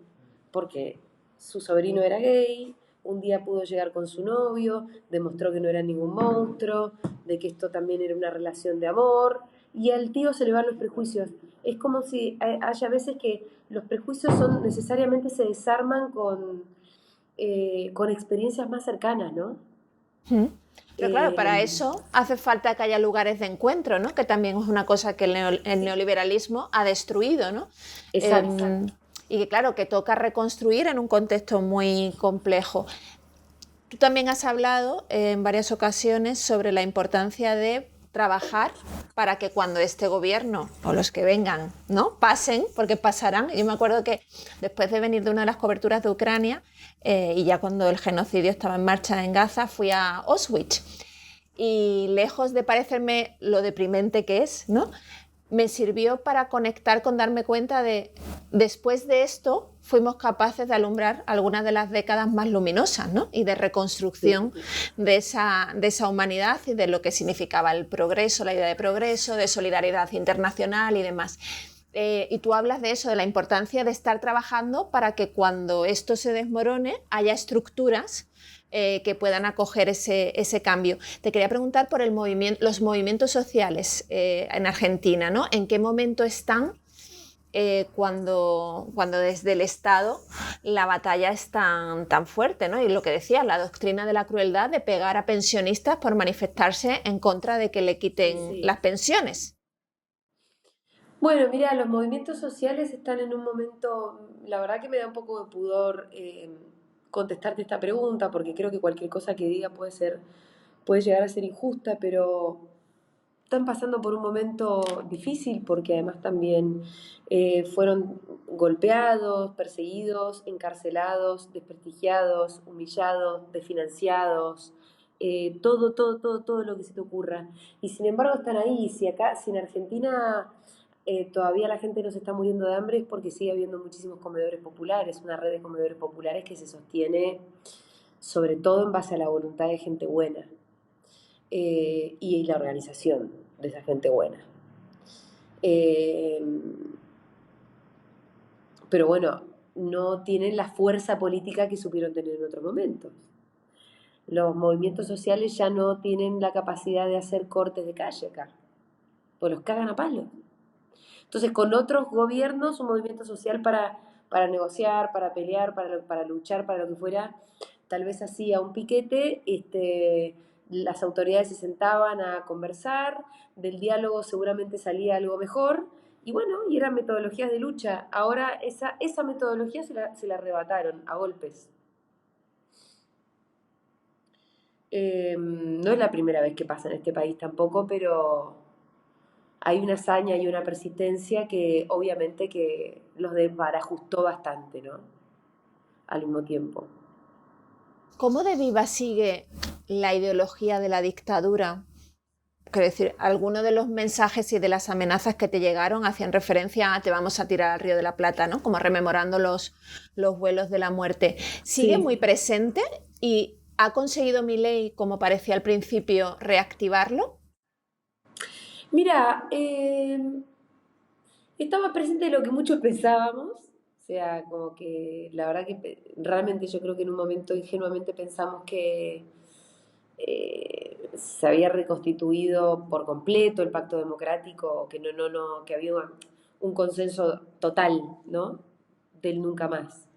porque su sobrino era gay, un día pudo llegar con su novio, demostró que no era ningún monstruo, de que esto también era una relación de amor, y al tío se le van los prejuicios. Es como si haya veces que los prejuicios necesariamente se desarman con experiencias más cercanas, ¿no? Pero claro, Eh, para eso hace falta que haya lugares de encuentro, ¿no? Que también es una cosa que el neoliberalismo ha destruido, ¿no? exacto. Y que claro, que toca reconstruir en un contexto muy complejo. Tú también has hablado en varias ocasiones sobre la importancia de trabajar para que cuando este gobierno o los que vengan, ¿no?, pasen, porque pasarán. Yo me acuerdo que después de venir de una de las coberturas de Ucrania y ya cuando el genocidio estaba en marcha en Gaza, fui a Auschwitz y lejos de parecerme lo deprimente que es, ¿no?, me sirvió para conectar con darme cuenta de, después de esto, fuimos capaces de alumbrar algunas de las décadas más luminosas, ¿no?, y de reconstrucción de esa humanidad y de lo que significaba el progreso, la idea de progreso, de solidaridad internacional y demás. Y tú hablas de eso, de la importancia de estar trabajando para que cuando esto se desmorone haya estructuras que puedan acoger ese cambio. Te quería preguntar por los movimientos sociales en Argentina, ¿no? ¿En qué momento están cuando desde el Estado la batalla es tan fuerte, ¿no? Y lo que decías, la doctrina de la crueldad de pegar a pensionistas por manifestarse en contra de que le quiten las pensiones? Bueno, mira, los movimientos sociales están en un momento, la verdad que me da un poco de pudor contestarte esta pregunta, porque creo que cualquier cosa que diga puede llegar a ser injusta, pero están pasando por un momento difícil porque además también fueron golpeados, perseguidos, encarcelados, desprestigiados, humillados, desfinanciados, todo lo que se te ocurra. Y sin embargo están ahí. Si en Argentina todavía la gente no se está muriendo de hambre es porque sigue habiendo muchísimos comedores populares, una red de comedores populares que se sostiene sobre todo en base a la voluntad de gente buena y la organización de esa gente buena. Eh, pero bueno, no tienen la fuerza política que supieron tener en otros momentos. Los movimientos sociales ya no tienen la capacidad de hacer cortes de calle acá, pues los cagan a palo. Entonces, con otros gobiernos, un movimiento social para negociar, para pelear, para luchar, para lo que fuera, tal vez hacía un piquete, las autoridades se sentaban a conversar, del diálogo seguramente salía algo mejor, y bueno, y eran metodologías de lucha. Ahora esa metodología se la arrebataron a golpes. No es la primera vez que pasa en este país tampoco, pero hay una hazaña y una persistencia que obviamente que los desbarajustó bastante, ¿no? Al mismo tiempo. ¿Cómo de viva sigue la ideología de la dictadura? Quiero decir, algunos de los mensajes y de las amenazas que te llegaron hacían referencia a te vamos a tirar al Río de la Plata, ¿no? Como rememorando los vuelos de la muerte. ¿Sigue Sí. muy presente y ha conseguido Milei, como parecía al principio, reactivarlo? Mira, estaba presente de lo que muchos pensábamos, o sea, como que la verdad que realmente yo creo que en un momento ingenuamente pensamos que se había reconstituido por completo el pacto democrático, que que había un consenso total, ¿no? Del nunca más.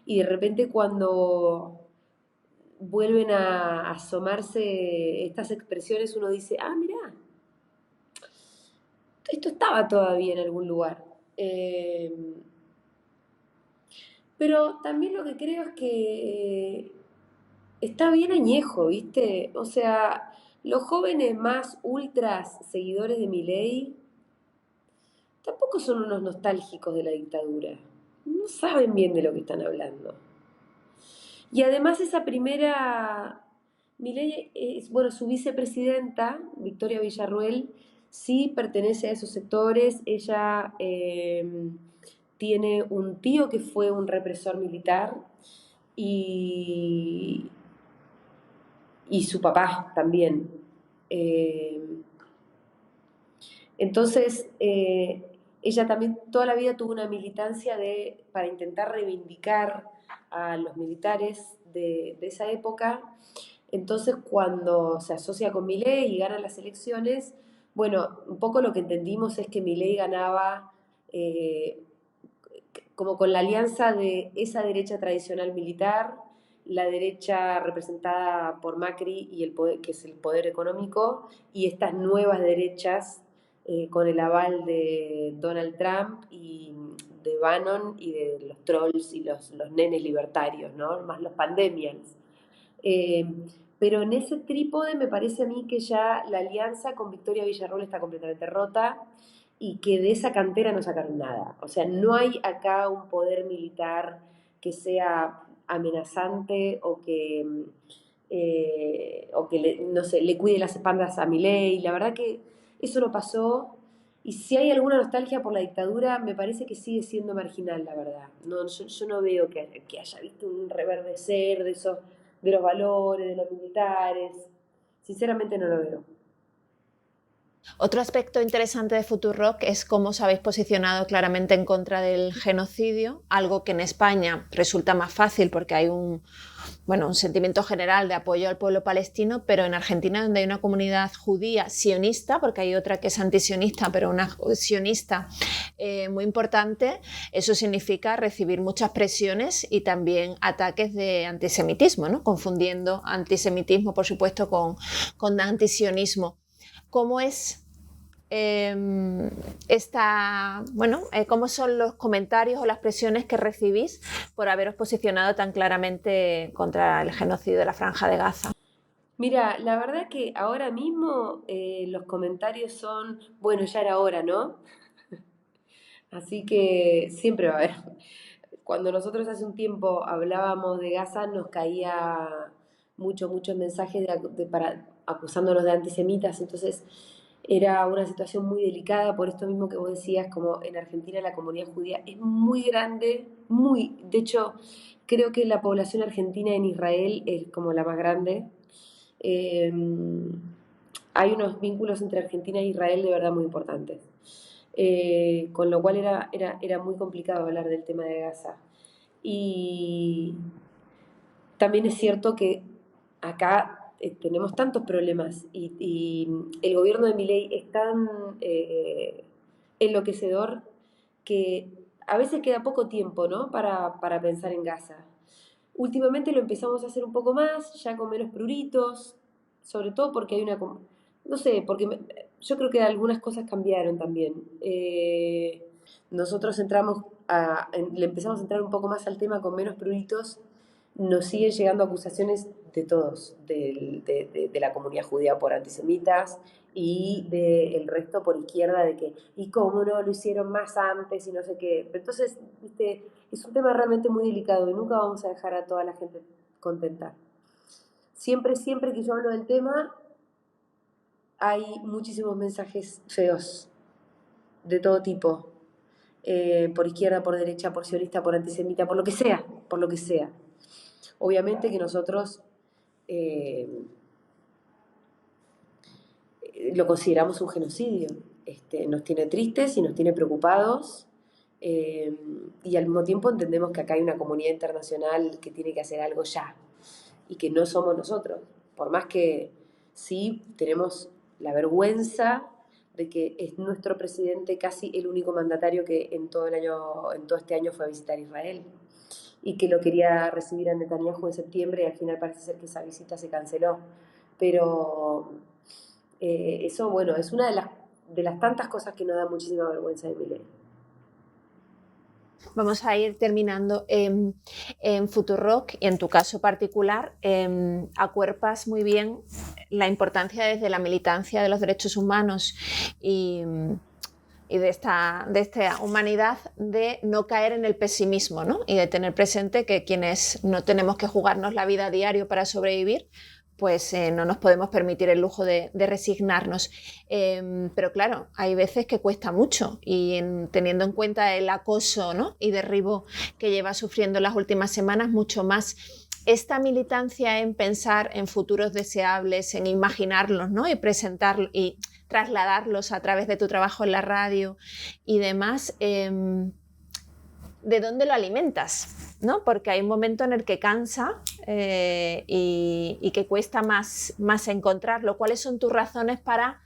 Y de repente cuando vuelven a asomarse estas expresiones, uno dice, ah, mirá, esto estaba todavía en algún lugar. Pero también lo que creo es que está bien añejo, ¿viste? O sea, los jóvenes más ultras seguidores de Milei tampoco son unos nostálgicos de la dictadura. No saben bien de lo que están hablando. Y además esa primera, Milei, bueno, su vicepresidenta, Victoria Villarruel, sí pertenece a esos sectores. Ella tiene un tío que fue un represor militar y, y su papá también. Eh, entonces, ella también toda la vida tuvo una militancia para intentar reivindicar a los militares de esa época. Entonces, cuando se asocia con Milei y gana las elecciones, bueno, un poco lo que entendimos es que Milei ganaba eh, como con la alianza de esa derecha tradicional militar, la derecha representada por Macri y el poder, que es el poder económico, y estas nuevas derechas con el aval de Donald Trump y de Bannon y de los trolls y los nenes libertarios, ¿no? Más los pandemians. Eh, pero en ese trípode me parece a mí que ya la alianza con Victoria Villarroel está completamente rota y que de esa cantera no sacaron nada. O sea, no hay acá un poder militar que sea amenazante o que no sé, le cuide las espaldas a Milei. La verdad que eso no pasó. Y si hay alguna nostalgia por la dictadura, me parece que sigue siendo marginal, la verdad. No, yo no veo que haya visto un reverdecer de los valores, de los militares. Sinceramente no lo veo. Otro aspecto interesante de Futurock es cómo os habéis posicionado claramente en contra del genocidio, algo que en España resulta más fácil porque hay un sentimiento general de apoyo al pueblo palestino, pero en Argentina, donde hay una comunidad judía sionista, porque hay otra que es antisionista, pero una sionista muy importante, eso significa recibir muchas presiones y también ataques de antisemitismo, ¿no? Confundiendo antisemitismo, por supuesto, con antisionismo. ¿Cómo es cómo son los comentarios o las presiones que recibís por haberos posicionado tan claramente contra el genocidio de la Franja de Gaza? Mira, la verdad que ahora mismo los comentarios son, bueno, ya era hora, ¿no? Así que siempre va a haber. Cuando nosotros hace un tiempo hablábamos de Gaza, nos caía muchos mensajes acusándonos de antisemitas. Entonces era una situación muy delicada, por esto mismo que vos decías, como en Argentina la comunidad judía es muy grande, de hecho, creo que la población argentina en Israel es como la más grande. Eh, Hay unos vínculos entre Argentina e Israel de verdad muy importantes. Con lo cual era muy complicado hablar del tema de Gaza. Y también es cierto que acá tenemos tantos problemas y el gobierno de Milei es tan enloquecedor que a veces queda poco tiempo, ¿no? para pensar en Gaza. Últimamente lo empezamos a hacer un poco más, ya con menos pruritos, sobre todo porque hay una... No sé, yo creo que algunas cosas cambiaron también. Nosotros le empezamos a entrar un poco más al tema con menos pruritos. Nos siguen llegando acusaciones de todos, de la comunidad judía por antisemitas y del resto por izquierda, de que, ¿y cómo no lo hicieron más antes y no sé qué? Entonces, viste, es un tema realmente muy delicado y nunca vamos a dejar a toda la gente contenta. Siempre que yo hablo del tema, hay muchísimos mensajes feos, de todo tipo, por izquierda, por derecha, por sionista, por antisemita, por lo que sea, por lo que sea. Obviamente que nosotros lo consideramos un genocidio. Nos tiene tristes y nos tiene preocupados, y al mismo tiempo entendemos que acá hay una comunidad internacional que tiene que hacer algo ya y que no somos nosotros, por más que sí tenemos la vergüenza de que es nuestro presidente casi el único mandatario que en todo este año fue a visitar Israel y que lo quería recibir a Netanyahu en septiembre y al final parece ser que esa visita se canceló. Pero eso, bueno, es una de las tantas cosas que nos da muchísima vergüenza de Milei. Vamos a ir terminando. En Futurock, y en tu caso particular, acuerpas muy bien la importancia desde la militancia de los derechos humanos y de esta humanidad de no caer en el pesimismo, ¿no? Y de tener presente que quienes no tenemos que jugarnos la vida a diario para sobrevivir, pues no nos podemos permitir el lujo de resignarnos. Pero claro, hay veces que cuesta mucho y teniendo en cuenta el acoso, ¿no? y derribo que lleva sufriendo las últimas semanas, mucho más. Esta militancia en pensar en futuros deseables, en imaginarlos, ¿no? y presentarlos y trasladarlos a través de tu trabajo en la radio y demás, ¿de dónde lo alimentas? ¿no? Porque hay un momento en el que cansa y que cuesta más encontrarlo. ¿Cuáles son tus razones para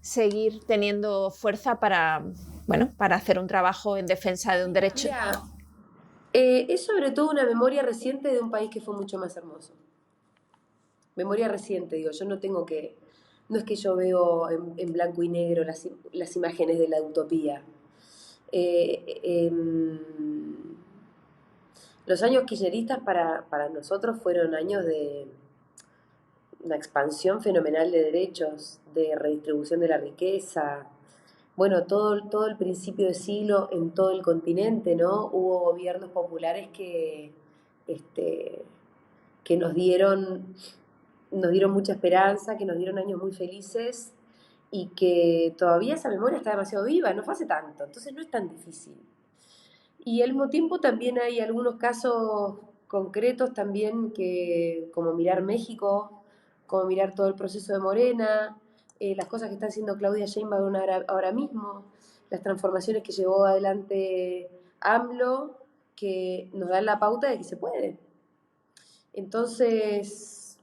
seguir teniendo fuerza para hacer un trabajo en defensa de un derecho? Mira, es sobre todo una memoria reciente de un país que fue mucho más hermoso. Memoria reciente, digo, yo no tengo que... No es que yo veo en blanco y negro las imágenes de la utopía. Los años kirchneristas para nosotros fueron años de una expansión fenomenal de derechos, de redistribución de la riqueza. Bueno, todo el principio de siglo en todo el continente, ¿no? Hubo gobiernos populares que nos dieron mucha esperanza, que nos dieron años muy felices y que todavía esa memoria está demasiado viva, no fue hace tanto, entonces no es tan difícil. Y al mismo tiempo también hay algunos casos concretos también como mirar México, como mirar todo el proceso de Morena, las cosas que está haciendo Claudia Sheinbaum ahora mismo, las transformaciones que llevó adelante AMLO, que nos dan la pauta de que se puede. Entonces,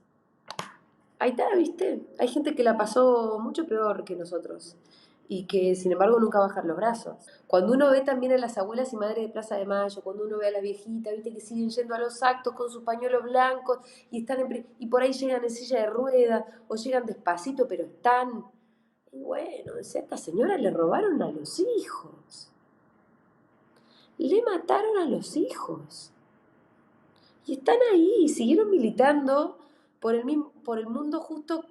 ahí está, ¿viste? Hay gente que la pasó mucho peor que nosotros y que, sin embargo, nunca bajan los brazos. Cuando uno ve también a las abuelas y madres de Plaza de Mayo, cuando uno ve a las viejitas, ¿viste? Que siguen yendo a los actos con sus pañuelos blancos y y por ahí llegan en silla de ruedas o llegan despacito, pero están... Y bueno, a esta señora le robaron a los hijos. Le mataron a los hijos. Y están ahí, siguieron militando por el mundo justo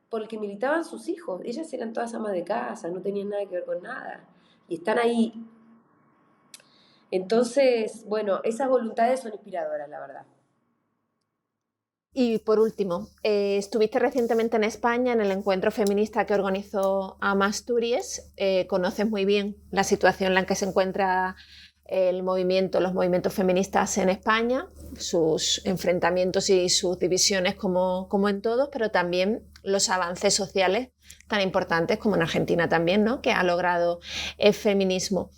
por el que militaban sus hijos. Ellas eran todas amas de casa, no tenían nada que ver con nada. Y están ahí. Entonces, bueno, esas voluntades son inspiradoras, la verdad. Y por último, estuviste recientemente en España en el encuentro feminista que organizó AMA Asturias. Conoces muy bien la situación en la que se encuentra los movimientos feministas en España, sus enfrentamientos y sus divisiones como en todos, pero también los avances sociales tan importantes como en Argentina también, ¿no? Que ha logrado el feminismo.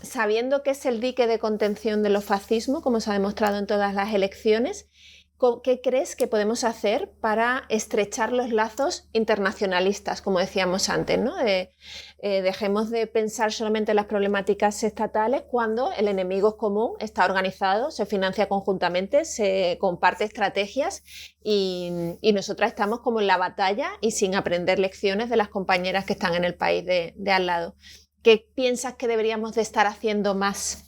Sabiendo que es el dique de contención de los fascismos, como se ha demostrado en todas las elecciones, ¿qué crees que podemos hacer para estrechar los lazos internacionalistas, como decíamos antes, ¿no? Dejemos de pensar solamente en las problemáticas estatales cuando el enemigo es común, está organizado, se financia conjuntamente, se comparte estrategias y nosotras estamos como en la batalla y sin aprender lecciones de las compañeras que están en el país de al lado? ¿Qué piensas que deberíamos de estar haciendo más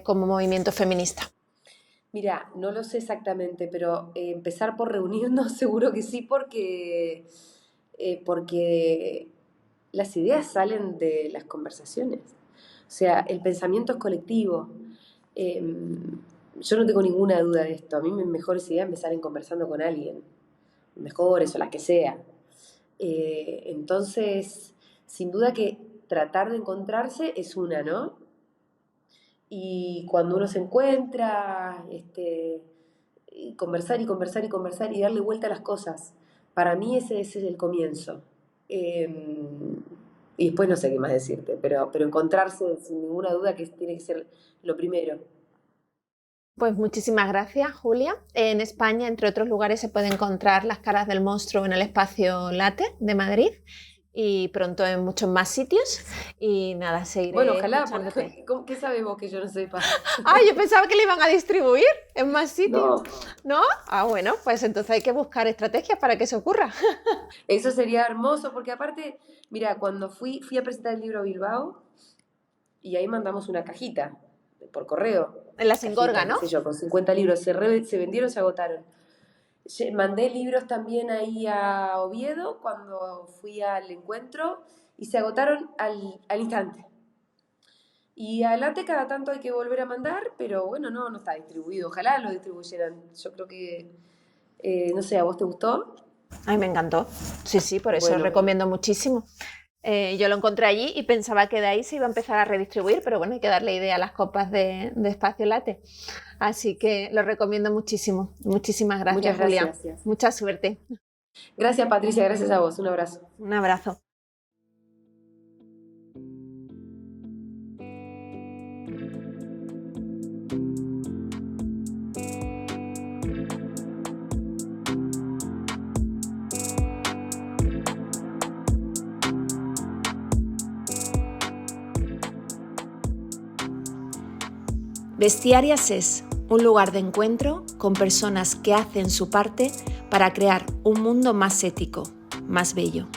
como movimiento feminista? Mira, no lo sé exactamente, pero empezar por reunirnos seguro que sí, porque las ideas salen de las conversaciones. O sea, el pensamiento es colectivo. Yo no tengo ninguna duda de esto. A mí mis mejores ideas me salen conversando con alguien, mejores o las que sea. Entonces, sin duda que tratar de encontrarse es una, ¿no? Y cuando uno se encuentra, y conversar y conversar y conversar y darle vuelta a las cosas. Para mí ese es el comienzo. Y después no sé qué más decirte, pero encontrarse sin ninguna duda que tiene que ser lo primero. Pues muchísimas gracias, Julia. En España, entre otros lugares, se puede encontrar Las Caras del Monstruo en el Espacio Late de Madrid y pronto en muchos más sitios. Y nada, seguiré Bueno, ojalá, escuchándote. ¿qué sabes vos que yo no sepa? Ah, yo pensaba que le iban a distribuir en más sitios. No. ¿No? Ah, bueno, pues entonces hay que buscar estrategias para que eso ocurra. Eso sería hermoso, porque aparte, mira, cuando fui a presentar el libro a Bilbao, y ahí mandamos una cajita por correo. En la Singorga, Cajita, ¿no? qué sé yo, con 50 libros, se vendieron, se agotaron. Mandé libros también ahí a Oviedo cuando fui al encuentro y se agotaron al instante. Y adelante cada tanto hay que volver a mandar, pero bueno, no está distribuido. Ojalá lo distribuyeran. Yo creo que, no sé, ¿a vos te gustó? Ay, me encantó. Sí, por eso lo Bueno, recomiendo muchísimo. Yo lo encontré allí y pensaba que de ahí se iba a empezar a redistribuir, pero bueno, hay que darle idea a las copas de Espacio Late. Así que lo recomiendo muchísimo. Muchísimas gracias, muchas Julia. gracias. Mucha suerte. Gracias, Patricia, gracias a vos. Un abrazo. Un abrazo. Bestiarias es un lugar de encuentro con personas que hacen su parte para crear un mundo más ético, más bello.